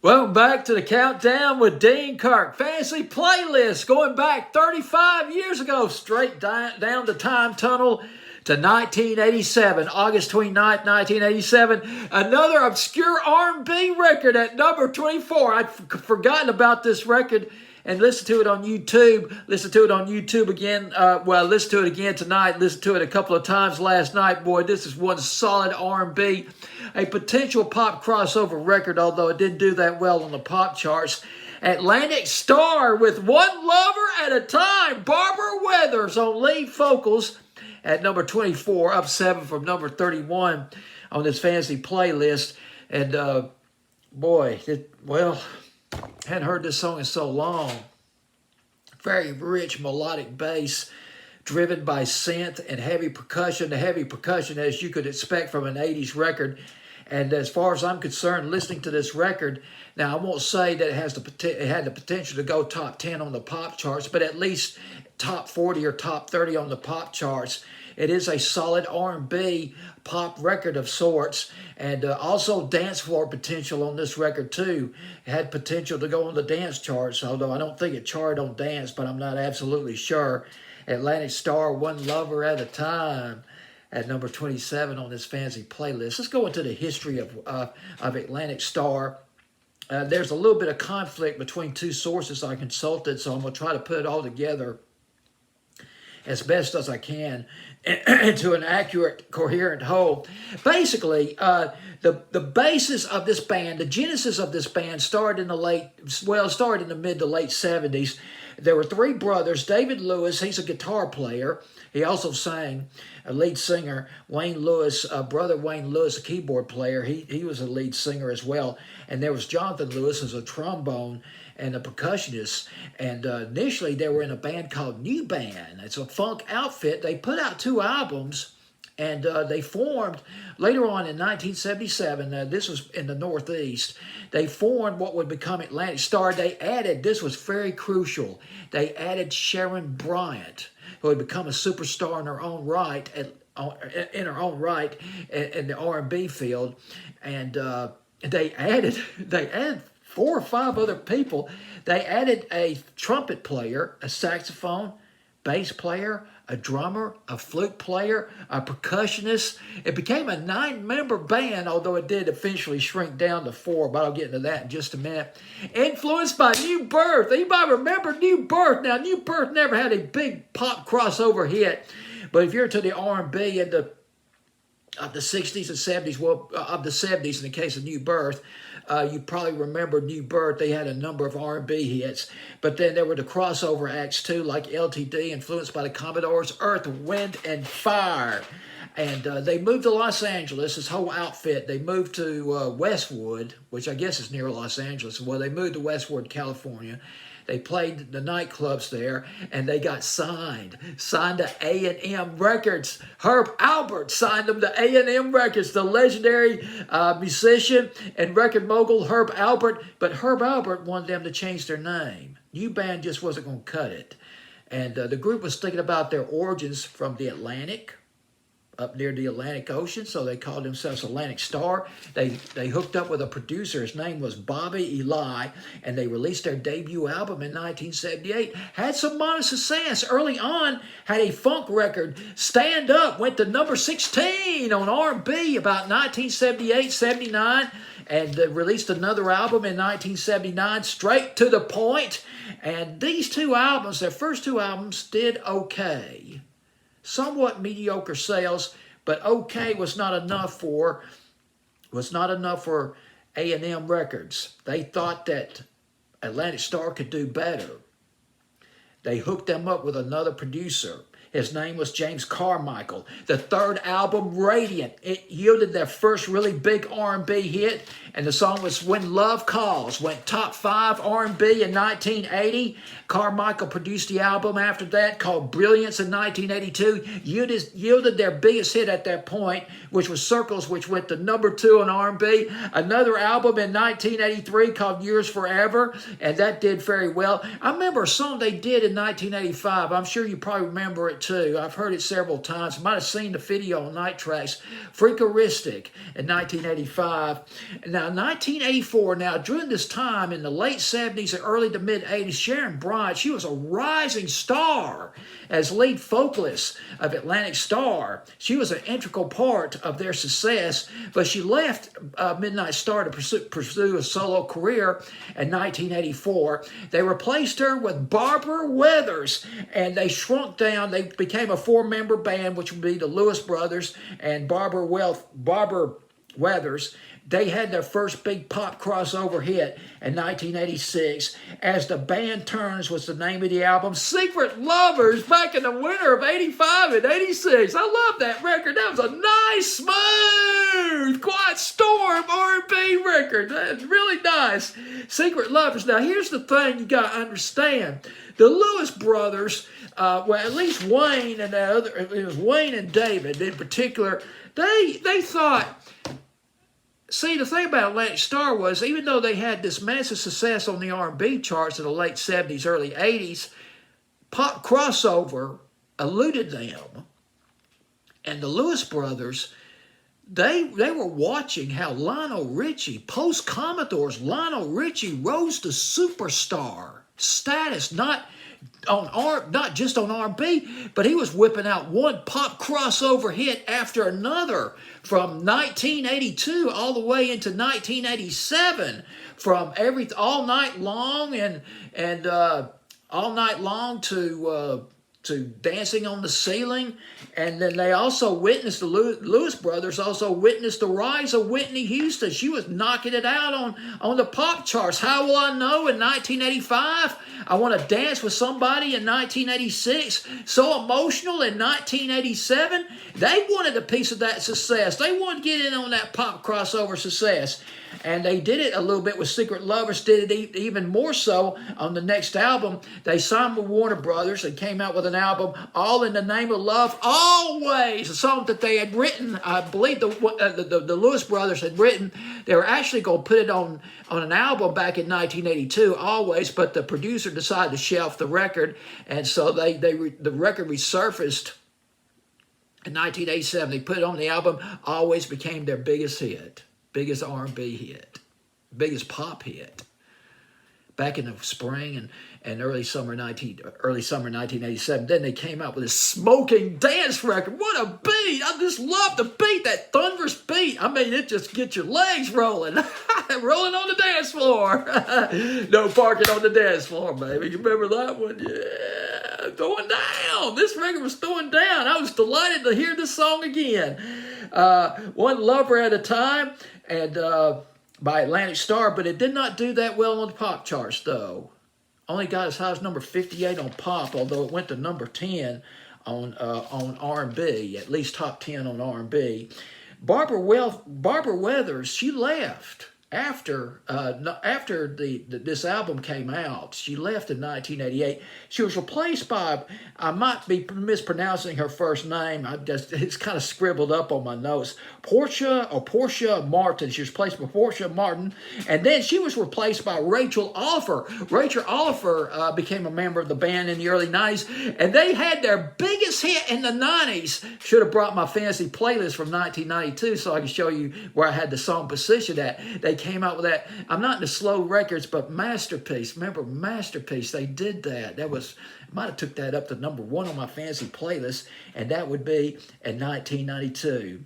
Welcome back to the Countdown with Dean Kirk. Fantasy playlist going back 35 years ago, straight down the time tunnel to 1987, August 29th, 1987. Another obscure R&B record at number 24. I'd forgotten about this record and listened to it on YouTube. Listen to it on YouTube again. Listen to it again tonight. Listen to it a couple of times last night. Boy, this is one solid R&B. A potential pop crossover record, although it didn't do that well on the pop charts. Atlantic Starr with One Lover at a Time. Barbara Weathers on lead vocals at number 24, up 7 from number 31 on this fantasy playlist. And hadn't heard this song in so long. Very rich melodic bass, driven by synth and heavy percussion. The heavy percussion, as you could expect from an 80s record. And as far as I'm concerned, listening to this record, now I won't say that it had the potential to go top 10 on the pop charts, but at least top 40 or top 30 on the pop charts. It is a solid R&B pop record of sorts, and also dance floor potential on this record too. It had potential to go on the dance charts, although I don't think it charted on dance, but I'm not absolutely sure. Atlantic Starr, One Lover at a Time, at number 27 on this fantasy playlist. Let's go into the history of Atlantic Starr. There's a little bit of conflict between two sources I consulted, so I'm going to try to put it all together as best as I can into an accurate, coherent whole. Basically, the basis of this band, the genesis of this band started in the mid to late 70s. There were three brothers. David Lewis, he's a guitar player. He also sang, a lead singer. Wayne Lewis, brother Wayne Lewis, a keyboard player. He was a lead singer as well. And there was Jonathan Lewis as a trombone and a percussionist. And initially they were in a band called New Band. It's a funk outfit. They put out 2 albums, and they formed later on in 1977. This was in the Northeast. They formed what would become Atlantic Starr. They added, this was very crucial, they added Sharon Bryant, who had become a superstar in her own right, in the R&B field, and they added 4 or 5 other people. They added a trumpet player, a saxophone, bass player, a drummer, a flute player, a percussionist. It became a 9-member band, although it did eventually shrink down to 4, but I'll get into that in just a minute. Influenced by New Birth. Anybody remember New Birth? Now, New Birth never had a big pop crossover hit, but if you're to the R&B of the 60s and 70s, of the 70s in the case of New Birth, you probably remember New Birth. They had a number of R&B hits, but then there were the crossover acts too, like LTD, influenced by the Commodores, Earth, Wind, and Fire. And they moved to Los Angeles, this whole outfit. They moved to Westwood, which I guess is near Los Angeles. Well, they moved to Westwood, California. They played the nightclubs there, and they got signed to A&M Records. Herb Alpert signed them to A&M Records, the legendary musician and record mogul Herb Alpert. But Herb Alpert wanted them to change their name. New Band just wasn't going to cut it. And the group was thinking about their origins from the Atlantic, up near the Atlantic Ocean, so they called themselves Atlantic Starr. They hooked up with a producer. His name was Bobby Eli, and they released their debut album in 1978. Had some modest success. Early on, had a funk record, Stand Up, went to number 16 on R&B about 1978, 79, and released another album in 1979, Straight to the Point. And these 2 albums, their first 2 albums, did okay. Somewhat mediocre sales, but okay was not enough for A&M Records. They thought that Atlantic Starr could do better. They hooked them up with another producer. His name was James Carmichael. The 3rd album, Radiant, it yielded their first really big R&B hit, and the song was When Love Calls. Went top 5 R&B in 1980. Carmichael produced the album after that, called Brilliance, in 1982. Yielded their biggest hit at that point, which was Circles, which went to number 2 on R&B. Another album in 1983 called Years Forever, and that did very well. I remember a song they did in 1985. I'm sure you probably remember it too. I've heard it several times. Might have seen the video on Night Tracks. Freakaristic in 1985. Now, 1984, now during this time in the late 70s and early to mid 80s, Sharon Bryant, she was a rising star as lead vocalist of Atlantic Starr. She was an integral part of their success, but she left Midnight Star to pursue a solo career in 1984. They replaced her with Barbara Weathers, and they shrunk down. They became a four-member band, which would be the Lewis Brothers and Barbara Weathers. They had their first big pop crossover hit in 1986. As the Band Turns was the name of the album. Secret Lovers back in the winter of 85 and 86. I love that record. That was a nice, smooth, quiet storm R&B record. That's really nice. Secret Lovers. Now, here's the thing you got to understand. The Lewis Brothers, well, at least Wayne and it was Wayne and David in particular, they thought... See, the thing about Atlantic Starr was, even though they had this massive success on the R&B charts in the late 70s, early 80s, pop crossover eluded them. And the Lewis Brothers, they were watching how Lionel Richie, post-Commodore's Lionel Richie, rose to superstar status, not just on R&B, but he was whipping out one pop crossover hit after another from 1982 all the way into 1987, from all night long and all night long to Dancing on the Ceiling. And then they also witnessed, the Lewis Brothers also witnessed the rise of Whitney Houston. She was knocking it out on the pop charts. How Will I Know in 1985. I Want to Dance with Somebody in 1986. So Emotional in 1987. They wanted a piece of that success. They wanted to get in on that pop crossover success. And they did it a little bit with Secret Lovers, did it even more so on the next album. They signed with Warner Brothers and came out with an album, All in the Name of Love, Always, a song that they had written. I believe the Lewis Brothers had written. They were actually going to put it on an album back in 1982, Always, but the producer decided to shelf the record, and so the record resurfaced in 1987. They put it on the album, Always became their biggest hit. Biggest R&B hit, biggest pop hit, back in the spring and early summer 1987. Then they came out with this smoking dance record. What a beat! I just love the beat, that thunderous beat. I mean, it just gets your legs rolling, rolling on the dance floor. No parking on the dance floor, baby. You remember that one? Yeah, throwing down. This record was throwing down. I was delighted to hear this song again. One Lover at a Time, and by Atlantic Starr, but it did not do that well on the pop charts, though. Only got as high as number 58 on pop, although it went to number 10 on R&B, at least top 10 on R&B. Barbara Weathers, she left after this album came out. She left in 1988. She was replaced by, I might be mispronouncing her first name. It's kind of scribbled up on my notes. Portia Martin. She was replaced by Portia Martin, and then she was replaced by Rachel Oliver. Rachel Oliver became a member of the band in the early 90s, and they had their biggest hit in the 90s. Should have brought my fancy playlist from 1992 so I can show you where I had the song positioned at. They came out with that. I'm not into slow records, but Masterpiece. Remember Masterpiece? They did that. Might have took that up to number 1 on my fancy playlist, and that would be in 1992.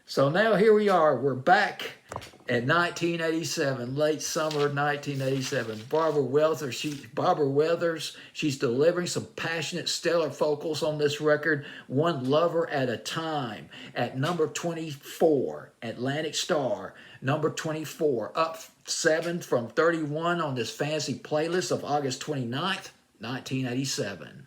So now here we are. We're back in 1987, late summer 1987. Barbara Weathers, she's delivering some passionate, stellar vocals on this record, One Lover at a Time, at number 24, Atlantic Starr, number 24, up 7 from 31 on this fancy playlist of August 29th, 1987.